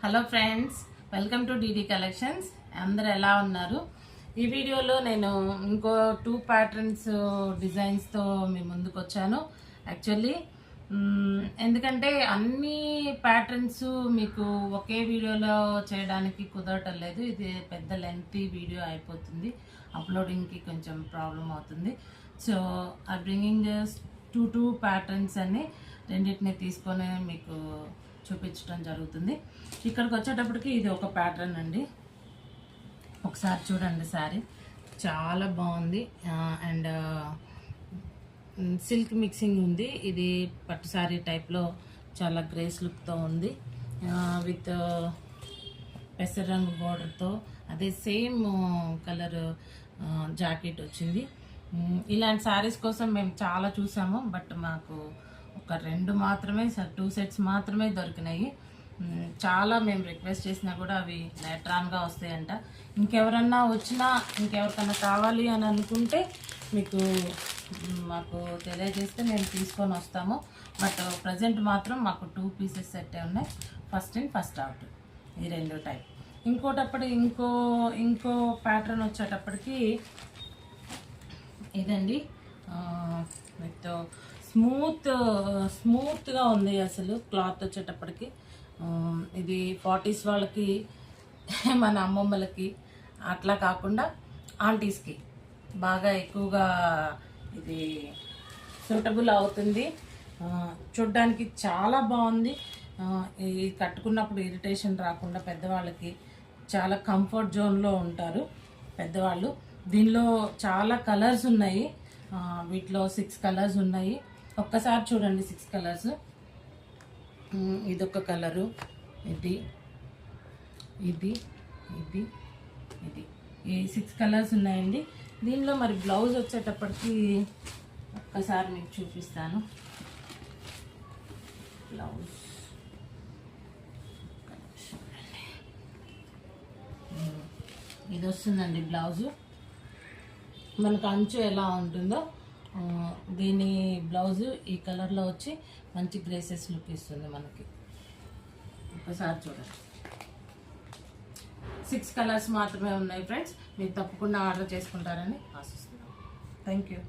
Hello friends, welcome to DD collections. అందరు ఎలా ఉన్నారు? ఈ వీడియోలో నేను ఇంకో 2 ప్యాటర్న్స్ డిజైన్స్తో మీ ముందుకు వచ్చాను. యాక్చువల్లీ ఎందుకంటే అన్ని ప్యాటర్న్స్ మీకు ఒకే వీడియోలో చేయడానికి కుదరటం లేదు. ఇది పెద్ద లెంతీ వీడియో అయిపోతుంది, అప్లోడింగ్కి కొంచెం ప్రాబ్లం అవుతుంది. So I bringing two patterns అన్ని రెండింటిని తీసుకొని మీకు చూపించడం జరుగుతుంది. ఇక్కడికి వచ్చేటప్పటికి ఇది ఒక ప్యాటర్న్ అండి. ఒకసారి చూడండి, శారీ చాలా బాగుంది అండ్ సిల్క్ మిక్సింగ్ ఉంది. ఇది పట్టు శారీ టైప్లో చాలా గ్రేస్ లుక్తో ఉంది విత్ పెసర రంగు బోర్డర్తో అదే సేమ్ కలర్ జాకెట్ వచ్చింది. ఇలాంటి శారీస్ కోసం మేము చాలా చూసాము, బట్ మాకు ఒక 2 మాత్రమే 2 సెట్స్ మాత్రమే దొరికినాయి. చాలా మేము రిక్వెస్ట్ చేసినా కూడా అవి లేటరాన్గా వస్తాయంట. ఇంకెవరన్నా వచ్చినా ఇంకెవరికన్నా కావాలి అని అనుకుంటే మాకు తెలియజేస్తే మేము తీసుకొని వస్తాము. బట్ ప్రజెంట్ మాత్రం మాకు 2 పీసెస్ సెట్టే ఉన్నాయి, ఫస్ట్ ఇన్ ఫస్ట్ అవుట్, ఈ 2 టైప్. ఇంకో ప్యాటర్న్ వచ్చేటప్పటికి ఇదండి. విత్ స్మూత్గా ఉంది అసలు క్లాత్ వచ్చేటప్పటికి. ఇది 40s వాళ్ళకి, మన అమ్మమ్మలకి అట్లా కాకుండా ఆంటీస్కి బాగా ఎక్కువగా ఇది సూటబుల్ అవుతుంది. చూడ్డానికి చాలా బాగుంది. ఇది కట్టుకున్నప్పుడు ఇరిటేషన్ రాకుండా పెద్దవాళ్ళకి చాలా కంఫర్ట్ జోన్లో ఉంటారు పెద్దవాళ్ళు. దీనిలో చాలా కలర్స్ ఉన్నాయి, వీటిలో 6 కలర్స్ ఉన్నాయి. ఒక్కసారి చూడండి 6 కలర్స్. ఇదొక కలరు, ఇది ఇది ఇది ఇది ఈ 6 కలర్స్ ఉన్నాయండి. దీనిలో మరి బ్లౌజ్ వచ్చేటప్పటికి ఒక్కసారి మీకు చూపిస్తాను. బ్లౌజ్ ఇది వస్తుందండి. బ్లౌజు మనకు అంచు ఎలా ఉంటుందో దీని బ్లౌజు ఈ కలర్లో వచ్చి మంచి గ్రేసెస్ లుక్ ఇస్తుంది మనకి. ఒకసారి చూడండి, 6 కలర్స్ మాత్రమే ఉన్నాయి ఫ్రెండ్స్. మీరు తప్పకుండా ఆర్డర్ చేసుకుంటారని ఆశిస్తున్నాను. Thank you.